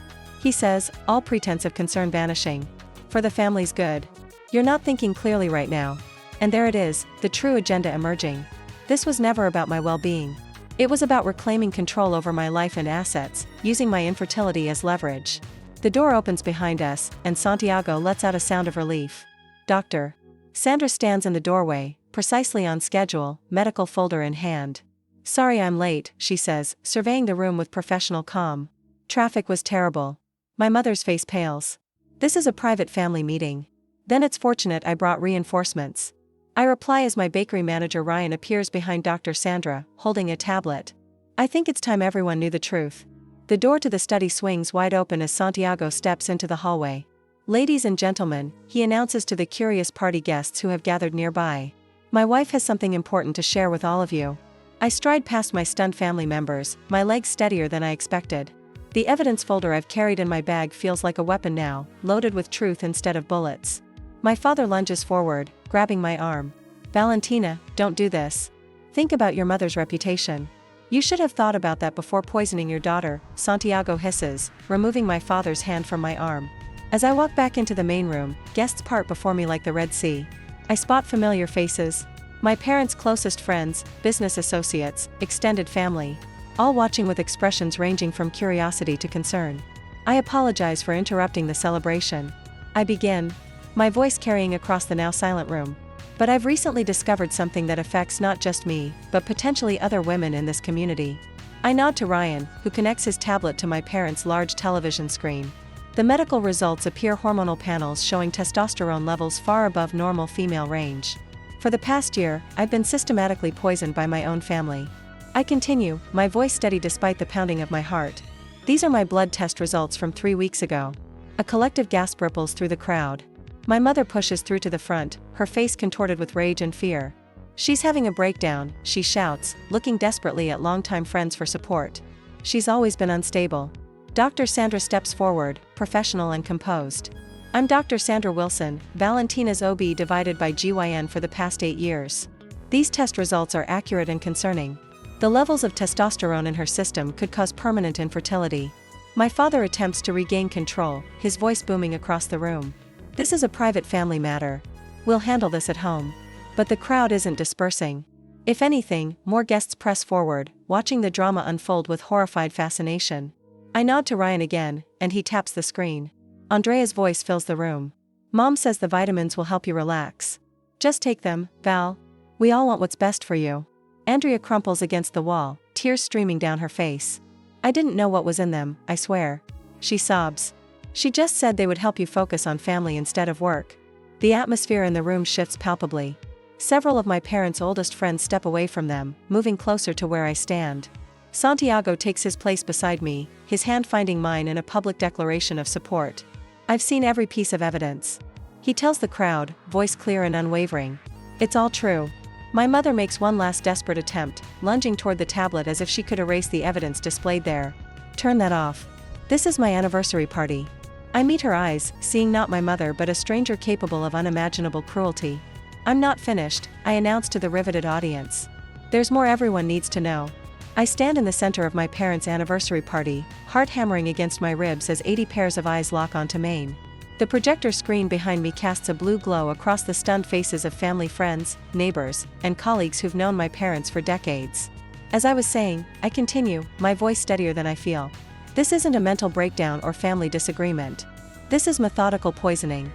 he says, all pretense of concern vanishing. "For the family's good. You're not thinking clearly right now." And there it is, the true agenda emerging. This was never about my well-being. It was about reclaiming control over my life and assets, using my infertility as leverage. The door opens behind us, and Santiago lets out a sound of relief. "Doctor." Sandra stands in the doorway, precisely on schedule, medical folder in hand. "Sorry I'm late," she says, surveying the room with professional calm. "Traffic was terrible." My mother's face pales. "This is a private family meeting." "Then it's fortunate I brought reinforcements." I reply as my bakery manager Ryan appears behind Dr. Sandra, holding a tablet. "I think it's time everyone knew the truth." The door to the study swings wide open as Santiago steps into the hallway. "Ladies and gentlemen," he announces to the curious party guests who have gathered nearby. "My wife has something important to share with all of you." I stride past my stunned family members, my legs steadier than I expected. The evidence folder I've carried in my bag feels like a weapon now, loaded with truth instead of bullets. My father lunges forward, grabbing my arm. "Valentina, don't do this. Think about your mother's reputation." "You should have thought about that before poisoning your daughter," Santiago hisses, removing my father's hand from my arm. As I walk back into the main room, guests part before me like the Red Sea. I spot familiar faces. My parents' closest friends, business associates, extended family. All watching with expressions ranging from curiosity to concern. I apologize for interrupting the celebration. I begin, my voice carrying across the now silent room. "But I've recently discovered something that affects not just me, but potentially other women in this community." I nod to Ryan, who connects his tablet to my parents' large television screen. The medical results appear hormonal panels showing testosterone levels far above normal female range. "For the past year, I've been systematically poisoned by my own family." I continue, my voice steady despite the pounding of my heart. "These are my blood test results from 3 weeks ago." A collective gasp ripples through the crowd. My mother pushes through to the front, her face contorted with rage and fear. "She's having a breakdown," she shouts, looking desperately at longtime friends for support. "She's always been unstable." Dr. Sandra steps forward, professional and composed. "I'm Dr. Sandra Wilson, Valentina's OB divided by GYN for the past 8 years. These test results are accurate and concerning. The levels of testosterone in her system could cause permanent infertility." My father attempts to regain control, his voice booming across the room. "This is a private family matter. We'll handle this at home." But the crowd isn't dispersing. If anything, more guests press forward, watching the drama unfold with horrified fascination. I nod to Ryan again, and he taps the screen. Andrea's voice fills the room. "Mom says the vitamins will help you relax. Just take them, Val. We all want what's best for you." Andrea crumples against the wall, tears streaming down her face. "I didn't know what was in them, I swear." She sobs. "She just said they would help you focus on family instead of work." The atmosphere in the room shifts palpably. Several of my parents' oldest friends step away from them, moving closer to where I stand. Santiago takes his place beside me, his hand finding mine in a public declaration of support. I've seen every piece of evidence. He tells the crowd, voice clear and unwavering. It's all true. My mother makes one last desperate attempt, lunging toward the tablet as if she could erase the evidence displayed there. Turn that off. This is my anniversary party. I meet her eyes, seeing not my mother but a stranger capable of unimaginable cruelty. I'm not finished, I announce to the riveted audience. There's more everyone needs to know. I stand in the center of my parents' anniversary party, heart hammering against my ribs as 80 pairs of eyes lock onto mine. The projector screen behind me casts a blue glow across the stunned faces of family friends, neighbors, and colleagues who've known my parents for decades. As I was saying, I continue, my voice steadier than I feel. This isn't a mental breakdown or family disagreement. This is methodical poisoning.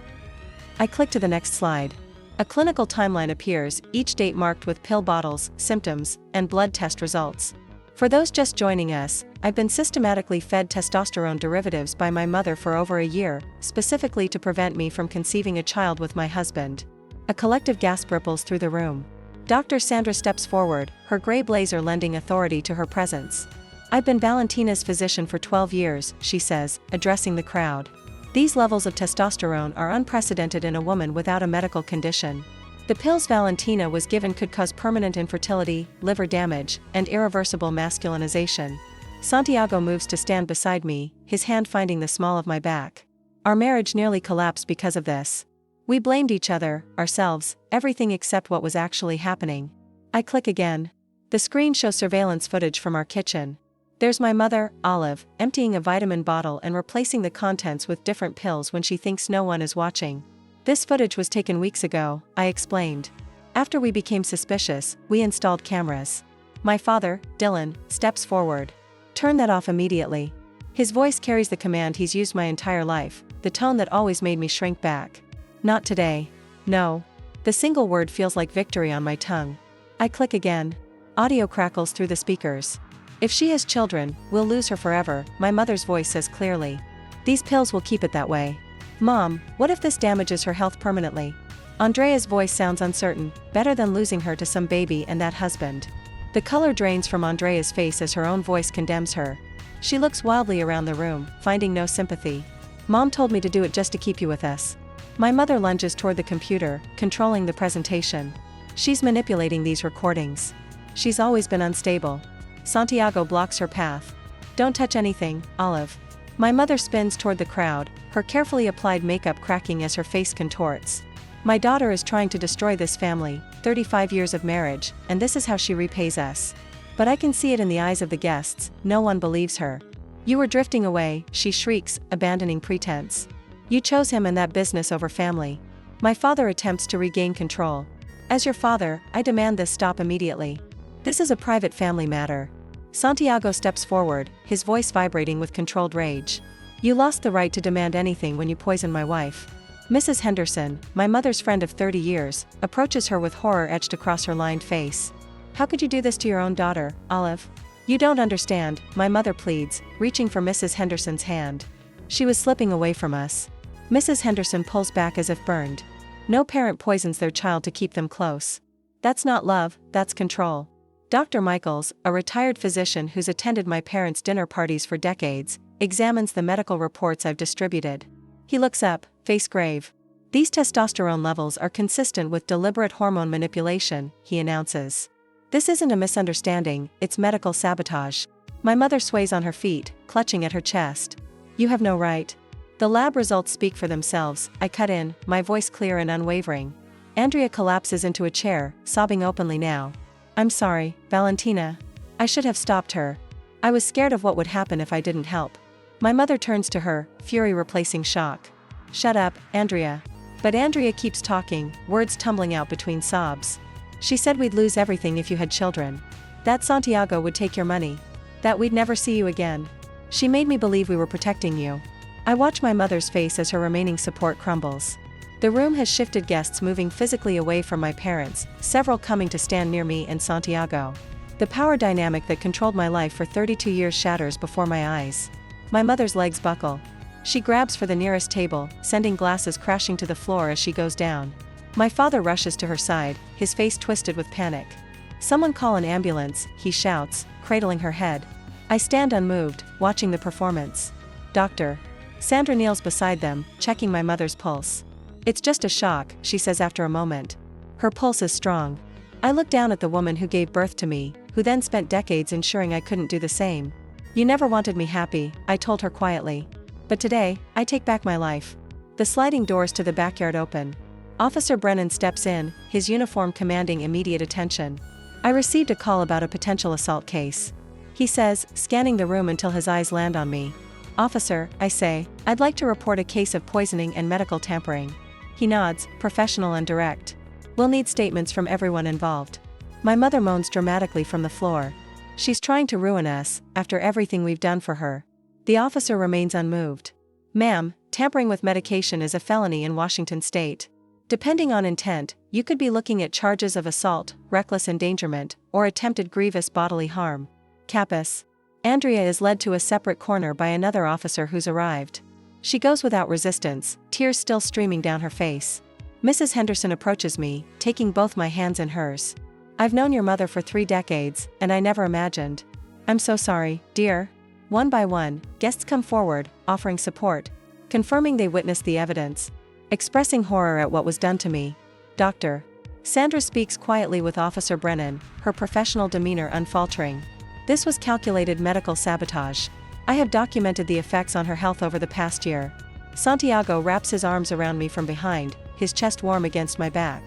I click to the next slide. A clinical timeline appears, each date marked with pill bottles, symptoms, and blood test results. For those just joining us, I've been systematically fed testosterone derivatives by my mother for over a year, specifically to prevent me from conceiving a child with my husband. A collective gasp ripples through the room. Dr. Sandra steps forward, her gray blazer lending authority to her presence. I've been Valentina's physician for 12 years, she says, addressing the crowd. These levels of testosterone are unprecedented in a woman without a medical condition. The pills Valentina was given could cause permanent infertility, liver damage, and irreversible masculinization. Santiago moves to stand beside me, his hand finding the small of my back. Our marriage nearly collapsed because of this. We blamed each other, ourselves, everything except what was actually happening. I click again. The screen shows surveillance footage from our kitchen. There's my mother, Olive, emptying a vitamin bottle and replacing the contents with different pills when she thinks no one is watching. This footage was taken weeks ago, I explained. After we became suspicious, we installed cameras. My father, Dylan, steps forward. Turn that off immediately. His voice carries the command he's used my entire life, the tone that always made me shrink back. Not today. No. The single word feels like victory on my tongue. I click again. Audio crackles through the speakers. If she has children, we'll lose her forever, my mother's voice says clearly. These pills will keep it that way. Mom, what if this damages her health permanently? Andrea's voice sounds uncertain, better than losing her to some baby and that husband. The color drains from Andrea's face as her own voice condemns her. She looks wildly around the room, finding no sympathy. Mom told me to do it just to keep you with us. My mother lunges toward the computer, controlling the presentation. She's manipulating these recordings. She's always been unstable. Santiago blocks her path. Don't touch anything, Olive. My mother spins toward the crowd, her carefully applied makeup cracking as her face contorts. My daughter is trying to destroy this family, 35 years of marriage, and this is how she repays us. But I can see it in the eyes of the guests, no one believes her. You were drifting away, she shrieks, abandoning pretense. You chose him and that business over family. My father attempts to regain control. As your father, I demand this stop immediately. This is a private family matter. Santiago steps forward, his voice vibrating with controlled rage. You lost the right to demand anything when you poisoned my wife. Mrs. Henderson, my mother's friend of 30 years, approaches her with horror etched across her lined face. How could you do this to your own daughter, Olive? You don't understand, my mother pleads, reaching for Mrs. Henderson's hand. She was slipping away from us. Mrs. Henderson pulls back as if burned. No parent poisons their child to keep them close. That's not love, that's control. Dr. Michaels, a retired physician who's attended my parents' dinner parties for decades, examines the medical reports I've distributed. He looks up, face grave. These testosterone levels are consistent with deliberate hormone manipulation, he announces. This isn't a misunderstanding, it's medical sabotage. My mother sways on her feet, clutching at her chest. You have no right. The lab results speak for themselves, I cut in, my voice clear and unwavering. Andrea collapses into a chair, sobbing openly now. I'm sorry, Valentina. I should have stopped her. I was scared of what would happen if I didn't help. My mother turns to her, fury replacing shock. Shut up, Andrea. But Andrea keeps talking, words tumbling out between sobs. She said we'd lose everything if you had children. That Santiago would take your money. That we'd never see you again. She made me believe we were protecting you. I watch my mother's face as her remaining support crumbles. The room has shifted, guests moving physically away from my parents, several coming to stand near me and Santiago. The power dynamic that controlled my life for 32 years shatters before my eyes. My mother's legs buckle. She grabs for the nearest table, sending glasses crashing to the floor as she goes down. My father rushes to her side, his face twisted with panic. "Someone call an ambulance," he shouts, cradling her head. I stand unmoved, watching the performance. "Doctor." Sandra kneels beside them, checking my mother's pulse. "It's just a shock," she says after a moment. "Her pulse is strong." I look down at the woman who gave birth to me, who then spent decades ensuring I couldn't do the same. "You never wanted me happy," I told her quietly. "But today, I take back my life." The sliding doors to the backyard open. Officer Brennan steps in, his uniform commanding immediate attention. "I received a call about a potential assault case," he says, scanning the room until his eyes land on me. "Officer," I say, "I'd like to report a case of poisoning and medical tampering." He nods, professional and direct. "We'll need statements from everyone involved." My mother moans dramatically from the floor. She's trying to ruin us, after everything we've done for her. The officer remains unmoved. "Ma'am, tampering with medication is a felony in Washington state. Depending on intent, you could be looking at charges of assault, reckless endangerment, or attempted grievous bodily harm." Capus. Andrea is led to a separate corner by another officer who's arrived. She goes without resistance, tears still streaming down her face. Mrs. Henderson approaches me, taking both my hands in hers. "I've known your mother for 3 decades, and I never imagined." "I'm so sorry, dear." One by one, guests come forward, offering support, confirming they witnessed the evidence, expressing horror at what was done to me. "Doctor." Sandra speaks quietly with Officer Brennan, her professional demeanor unfaltering. "This was calculated medical sabotage. I have documented the effects on her health over the past year." Santiago wraps his arms around me from behind, his chest warm against my back.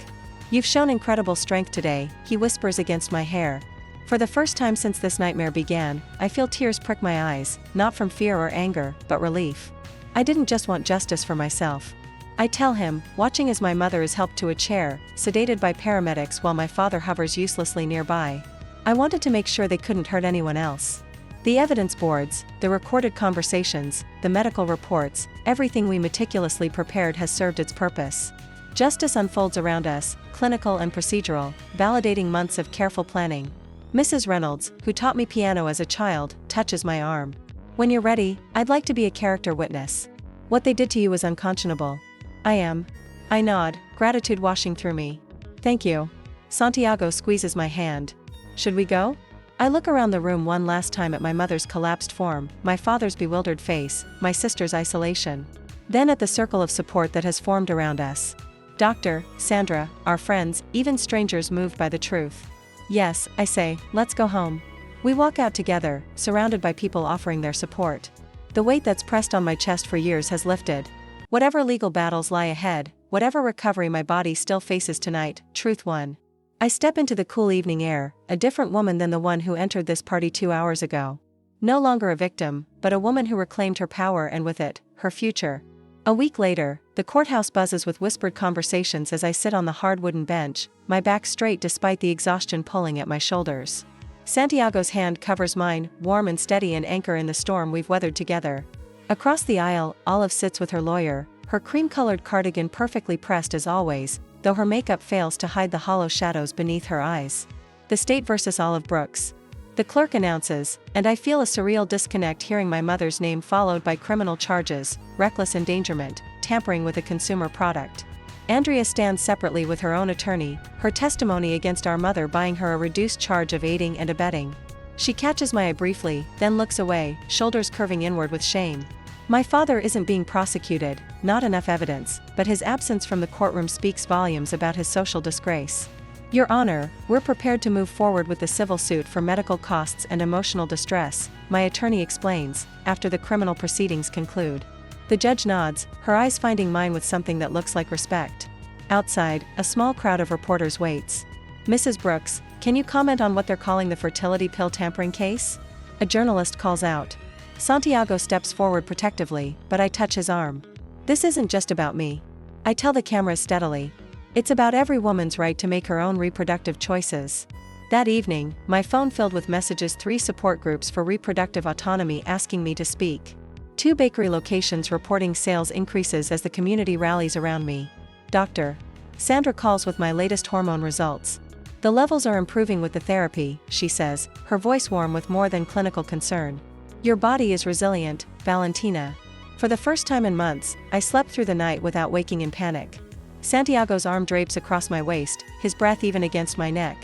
"You've shown incredible strength today," he whispers against my hair. For the first time since this nightmare began, I feel tears prick my eyes, not from fear or anger, but relief. I didn't just want justice for myself. I tell him, watching as my mother is helped to a chair, sedated by paramedics while my father hovers uselessly nearby. I wanted to make sure they couldn't hurt anyone else. The evidence boards, the recorded conversations, the medical reports, everything we meticulously prepared has served its purpose. Justice unfolds around us, clinical and procedural, validating months of careful planning. Mrs. Reynolds, who taught me piano as a child, touches my arm. "When you're ready, I'd like to be a character witness. What they did to you was unconscionable." "I am." I nod, gratitude washing through me. "Thank you." Santiago squeezes my hand. "Should we go?" I look around the room one last time at my mother's collapsed form, my father's bewildered face, my sister's isolation. Then at the circle of support that has formed around us. Doctor, Sandra, our friends, even strangers moved by the truth. "Yes," I say, "let's go home." We walk out together, surrounded by people offering their support. The weight that's pressed on my chest for years has lifted. Whatever legal battles lie ahead, whatever recovery my body still faces tonight, truth won. I step into the cool evening air, a different woman than the one who entered this party 2 hours ago. No longer a victim, but a woman who reclaimed her power and with it, her future. A week later, the courthouse buzzes with whispered conversations as I sit on the hard wooden bench, my back straight despite the exhaustion pulling at my shoulders. Santiago's hand covers mine, warm and steady, an anchor in the storm we've weathered together. Across the aisle, Olive sits with her lawyer, her cream-colored cardigan perfectly pressed as always, though her makeup fails to hide the hollow shadows beneath her eyes. The state versus Olive Brooks. The clerk announces, and I feel a surreal disconnect hearing my mother's name followed by criminal charges, reckless endangerment, tampering with a consumer product. Andrea stands separately with her own attorney, her testimony against our mother buying her a reduced charge of aiding and abetting. She catches my eye briefly, then looks away, shoulders curving inward with shame. My father isn't being prosecuted, not enough evidence, but his absence from the courtroom speaks volumes about his social disgrace. "Your Honor, we're prepared to move forward with the civil suit for medical costs and emotional distress," my attorney explains, after the criminal proceedings conclude. The judge nods, her eyes finding mine with something that looks like respect. Outside, a small crowd of reporters waits. "Mrs. Brooks, can you comment on what they're calling the fertility pill tampering case?" A journalist calls out. Santiago steps forward protectively, but I touch his arm. "This isn't just about me." I tell the cameras steadily. "It's about every woman's right to make her own reproductive choices." That evening, my phone filled with messages, 3 support groups for reproductive autonomy asking me to speak. 2 bakery locations reporting sales increases as the community rallies around me. "Doctor." Sandra calls with my latest hormone results. "The levels are improving with the therapy," she says, her voice warm with more than clinical concern. "Your body is resilient, Valentina." For the first time in months, I slept through the night without waking in panic. Santiago's arm drapes across my waist, his breath even against my neck.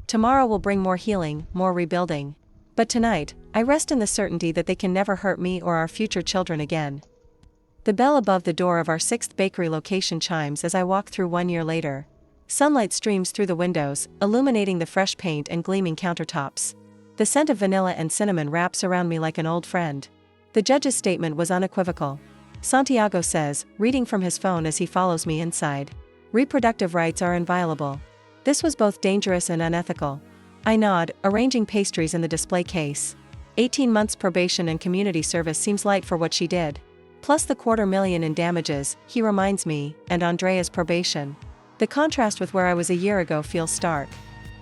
Tomorrow will bring more healing, more rebuilding. But tonight, I rest in the certainty that they can never hurt me or our future children again. The bell above the door of our 6th bakery location chimes as I walk through 1 year later. Sunlight streams through the windows, illuminating the fresh paint and gleaming countertops. The scent of vanilla and cinnamon wraps around me like an old friend. The judge's statement was unequivocal. Santiago says, reading from his phone as he follows me inside. Reproductive rights are inviolable. This was both dangerous and unethical. I nod, arranging pastries in the display case. 18 months probation and community service seems light for what she did. Plus the $250,000 in damages, he reminds me, and Andrea's probation. The contrast with where I was a year ago feels stark.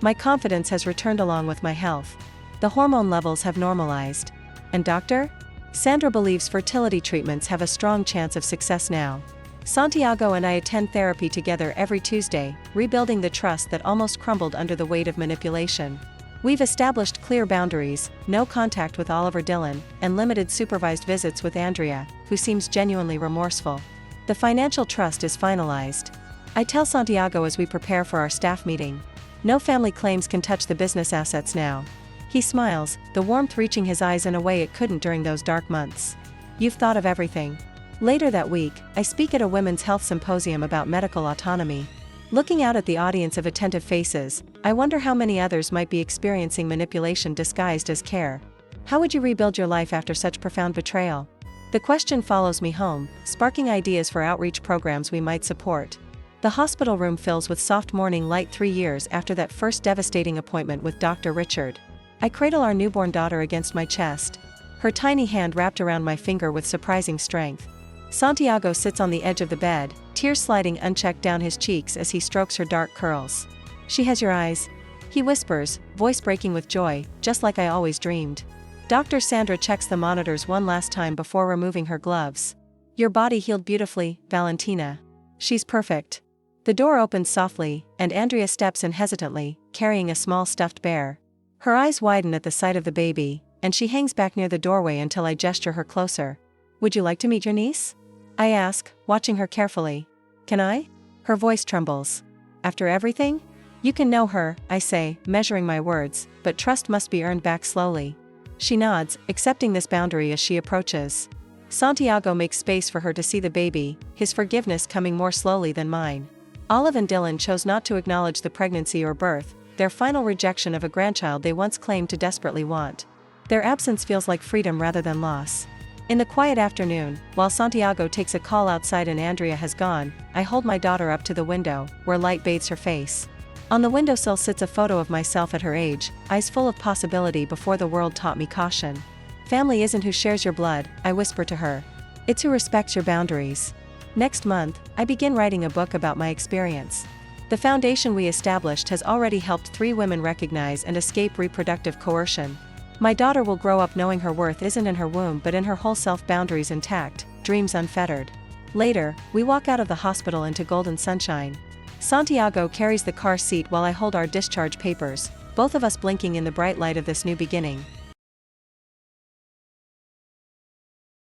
My confidence has returned along with my health. The hormone levels have normalized. And doctor? Sandra believes fertility treatments have a strong chance of success now. Santiago and I attend therapy together every Tuesday, rebuilding the trust that almost crumbled under the weight of manipulation. We've established clear boundaries, no contact with Oliver Dillon, and limited supervised visits with Andrea, who seems genuinely remorseful. The financial trust is finalized. I tell Santiago as we prepare for our staff meeting. No family claims can touch the business assets now. He smiles, the warmth reaching his eyes in a way it couldn't during those dark months. You've thought of everything. Later that week, I speak at a women's health symposium about medical autonomy. Looking out at the audience of attentive faces, I wonder how many others might be experiencing manipulation disguised as care. How would you rebuild your life after such profound betrayal? The question follows me home, sparking ideas for outreach programs we might support. The hospital room fills with soft morning light 3 years after that first devastating appointment with Dr. Richard. I cradle our newborn daughter against my chest, her tiny hand wrapped around my finger with surprising strength. Santiago sits on the edge of the bed, tears sliding unchecked down his cheeks as he strokes her dark curls. She has your eyes, he whispers, voice breaking with joy, just like I always dreamed. Dr. Sandra checks the monitors one last time before removing her gloves. Your body healed beautifully, Valentina. She's perfect. The door opens softly, and Andrea steps in hesitantly, carrying a small stuffed bear. Her eyes widen at the sight of the baby, and she hangs back near the doorway until I gesture her closer. Would you like to meet your niece? I ask, watching her carefully. Can I? Her voice trembles. After everything? You can know her, I say, measuring my words, but trust must be earned back slowly. She nods, accepting this boundary as she approaches. Santiago makes space for her to see the baby, his forgiveness coming more slowly than mine. Olive and Dylan chose not to acknowledge the pregnancy or birth, their final rejection of a grandchild they once claimed to desperately want. Their absence feels like freedom rather than loss. In the quiet afternoon, while Santiago takes a call outside and Andrea has gone, I hold my daughter up to the window, where light bathes her face. On the windowsill sits a photo of myself at her age, eyes full of possibility before the world taught me caution. Family isn't who shares your blood, I whisper to her. It's who respects your boundaries. Next month, I begin writing a book about my experience. The foundation we established has already helped 3 women recognize and escape reproductive coercion. My daughter will grow up knowing her worth isn't in her womb but in her whole self, boundaries intact, dreams unfettered. Later, we walk out of the hospital into golden sunshine. Santiago carries the car seat while I hold our discharge papers, both of us blinking in the bright light of this new beginning.